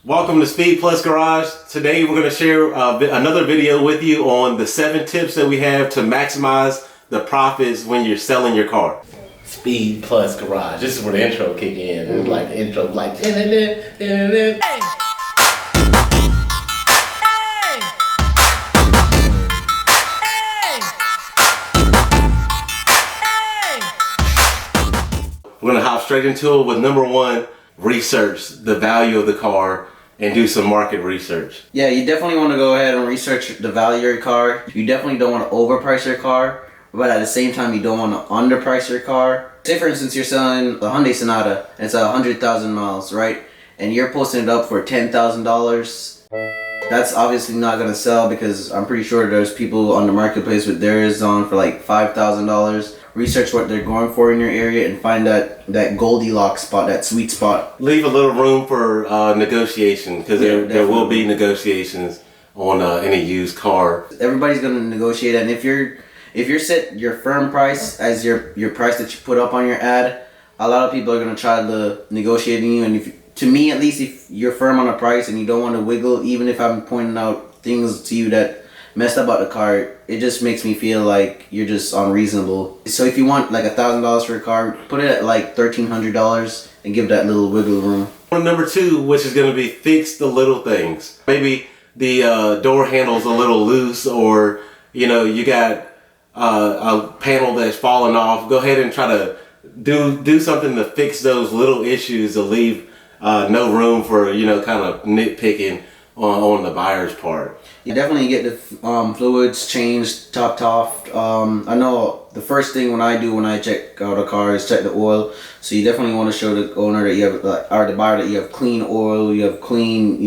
Welcome to Speed Plus Garage. Today we're going to share another video with you on the 7 tips that we have to maximize the profits when you're selling your car. Speed Plus Garage. This is where the intro kick in. It's like the intro, like. We're going to hop straight into it with number 1, research the value of the car and do some market research. Yeah, you definitely want to go ahead and research the value of your car. You definitely don't want to overprice your car, but at the same time, you don't want to underprice your car. Say for instance, you're selling a Hyundai Sonata and it's 100,000 miles, right? And you're posting it up for $10,000. That's obviously not going to sell because I'm pretty sure there's people on the marketplace with theirs on for like $5,000. Research what they're going for in your area and find that Goldilocks spot, that sweet spot. Leave a little room for negotiation because there will be negotiations on any used car. Everybody's going to negotiate, and if you're set your firm price as your price that you put up on your ad, a lot of people are going to try to negotiate you. And to me at least, if you're firm on a price and you don't want to wiggle, even if I'm pointing out things to you that messed up about the car, it just makes me feel like you're just unreasonable. So if you want like $1,000 for a car, put it at like $1,300 and give that little wiggle room. Number 2, which is going to be fix the little things. Maybe the door handle's a little loose, or you got a panel that's fallen off. Go ahead and try to do something to fix those little issues to leave no room for kind of nitpicking on the buyer's part. You definitely get the fluids changed, topped off. I know the first thing when I check out a car is check the oil. So you definitely want to show the owner that you have, or the buyer, that you have clean oil, you have clean,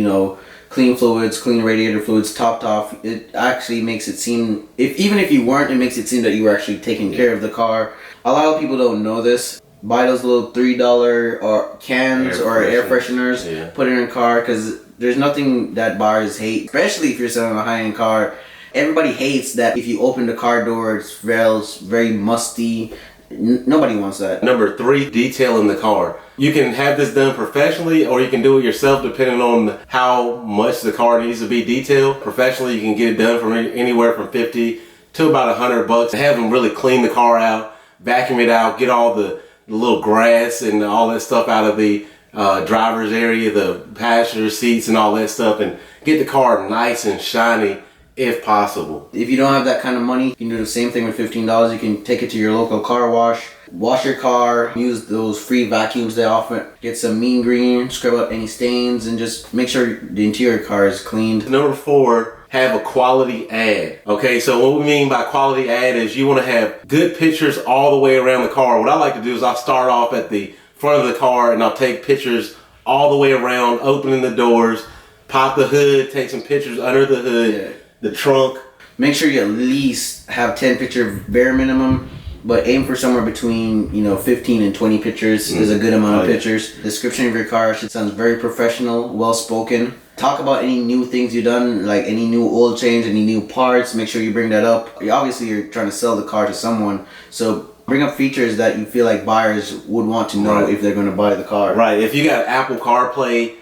clean fluids, clean radiator fluids, topped off. It actually makes it seem, even if you weren't, it makes it seem that you were actually taking care of the car. A lot of people don't know this. Buy those little $3 or cans or air fresheners, put it in your car, because there's nothing that buyers hate, especially if you're selling a high-end car. Everybody hates that if you open the car door, it smells very musty. Nobody wants that. Number 3, detailing the car. You can have this done professionally, or you can do it yourself depending on how much the car needs to be detailed. Professionally, you can get it done from anywhere from $50 to about $100. Have them really clean the car out, vacuum it out, get all the little grass and all that stuff out of the driver's area, the passenger seats and all that stuff, and get the car nice and shiny if possible. If you don't have that kind of money, you can do the same thing with $15. You can take it to your local car wash your car, use those free vacuums they offer, get some mean green, scrub out any stains, and just make sure the interior car is cleaned. Number 4, have a quality ad. Okay, so what we mean by quality ad is you want to have good pictures all the way around the car. What I like to do is I'll start off at the front of the car and I'll take pictures all the way around, opening the doors, pop the hood, take some pictures under the hood, the trunk. Make sure you at least have 10 pictures bare minimum, but aim for somewhere between 15 and 20 pictures is a good amount of pictures. Description of your car should sound very professional, well spoken. Talk about any new things you've done, like any new oil change, any new parts. Make sure you bring that up. Obviously you're trying to sell the car to someone, so bring up features that you feel like buyers would want to know if they're going to buy the car. Right. If you got Apple CarPlay,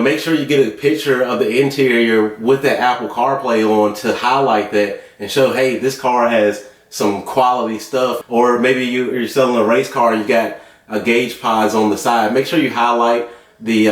make sure you get a picture of the interior with that Apple CarPlay on to highlight that and show, hey, this car has some quality stuff. Or maybe you're selling a race car and you got a gauge pods on the side. Make sure you highlight the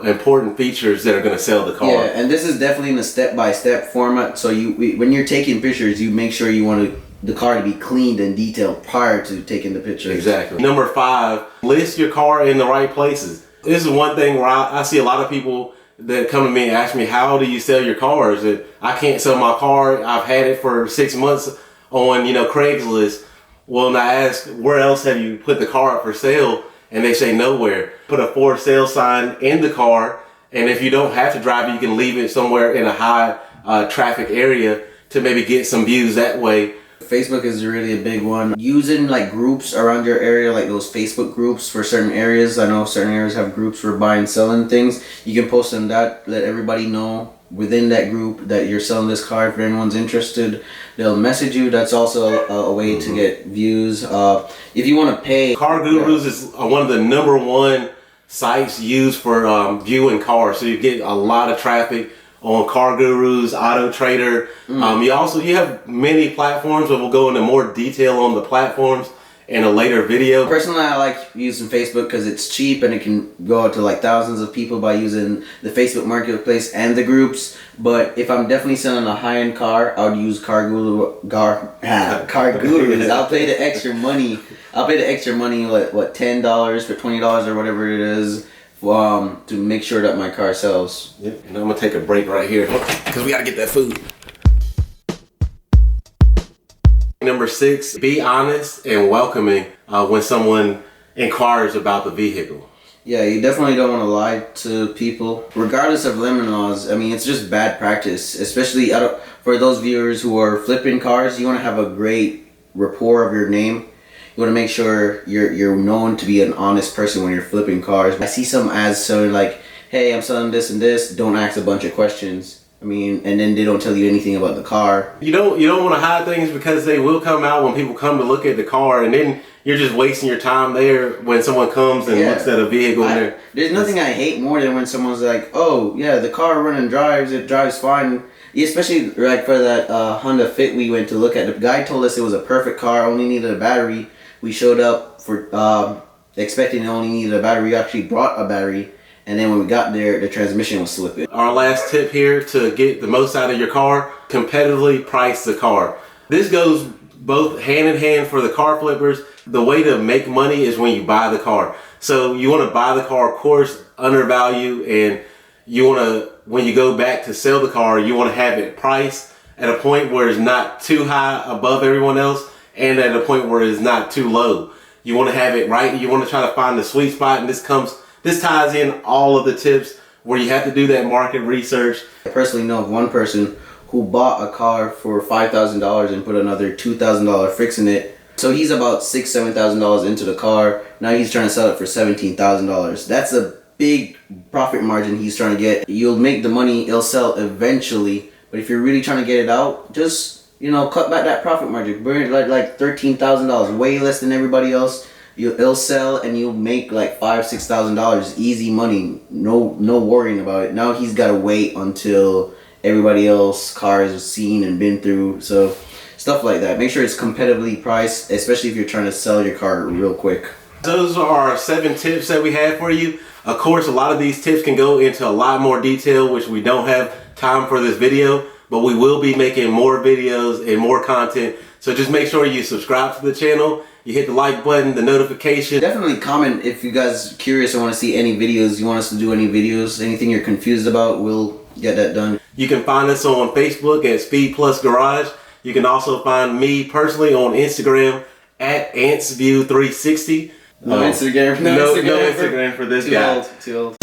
important features that are going to sell the car. Yeah, and this is definitely in a step-by-step format. So when you're taking pictures, you make sure you want the car to be cleaned and detailed prior to taking the picture. Exactly. Number 5, list your car in the right places. This is one thing where I see a lot of people that come to me and ask me, how do you sell your cars? And I can't sell my car. I've had it for 6 months on, Craigslist. Well, and I ask, where else have you put the car up for sale? And they say nowhere. Put a for sale sign in the car, and if you don't have to drive it, you can leave it somewhere in a high traffic area to maybe get some views that way. Facebook is really a big one. Using like groups around your area, like those Facebook groups for certain areas. I know certain areas have groups for buying and selling things. You can post in that, let everybody know within that group that you're selling this car. If anyone's interested, they'll message you. That's also a way to get views. If you want to pay, Car Gurus is one of the number 1 sites used for viewing cars. So you get a lot of traffic on Car Gurus, Auto Trader. You have many platforms, but we'll go into more detail on the platforms in a later video. Personally, I like using Facebook because it's cheap and it can go out to like thousands of people by using the Facebook Marketplace and the groups. But if I'm definitely selling a high-end car, I would use Car Gurus. I'll pay the extra money. I'll pay the extra money, what $10 for $20 or whatever it is, to make sure that my car sells. Yep. And I'm gonna take a break right here because we gotta get that food. Number 6, be honest and welcoming when someone inquires about the vehicle. Yeah, you definitely don't want to lie to people. Regardless of lemon laws, I mean, it's just bad practice. Especially for those viewers who are flipping cars, you want to have a great rapport of your name. You want to make sure you're known to be an honest person when you're flipping cars. I see some ads selling like, hey, I'm selling this and this, don't ask a bunch of questions. I mean, and then they don't tell you anything about the car. You don't want to hide things because they will come out when people come to look at the car, and then you're just wasting your time there when someone comes and looks at a vehicle. There's nothing I hate more than when someone's like, oh yeah, the car it drives fine. Especially like for that Honda Fit we went to look at. The guy told us it was a perfect car, only needed a battery. We showed up for expecting it only needed a battery. We actually brought a battery. And then when we got there, the transmission was slipping. Our last tip here to get the most out of your car, competitively price the car. This goes both hand in hand for the car flippers. The way to make money is when you buy the car. So you want to buy the car, of course, undervalued, and you want to, when you go back to sell the car, you want to have it priced at a point where it's not too high above everyone else and at a point where it's not too low. You want to have it right. You want to try to find the sweet spot, and this ties in all of the tips where you have to do that market research. I personally know of one person who bought a car for $5,000 and put another $2,000 fixing it. So he's about $6,000, $7,000 into the car. Now he's trying to sell it for $17,000. That's a big profit margin he's trying to get. You'll make the money, it'll sell eventually. But if you're really trying to get it out, just, cut back that profit margin. Burn it like $13,000, way less than everybody else. It'll sell and you'll make like $5,000, $6,000 easy money. No worrying about it. Now he's got to wait until everybody else cars is seen and been through. So stuff like that. Make sure it's competitively priced, especially if you're trying to sell your car real quick. Those are our 7 tips that we have for you. Of course, a lot of these tips can go into a lot more detail, which we don't have time for this video, but we will be making more videos and more content. So just make sure you subscribe to the channel. You hit the like button, the notification. Definitely comment if you guys are curious or want to see any videos. You want us to do any videos, anything you're confused about, we'll get that done. You can find us on Facebook at Speed Plus Garage. You can also find me personally on Instagram at AntsView360. No Instagram. No Instagram for this guy. Too old.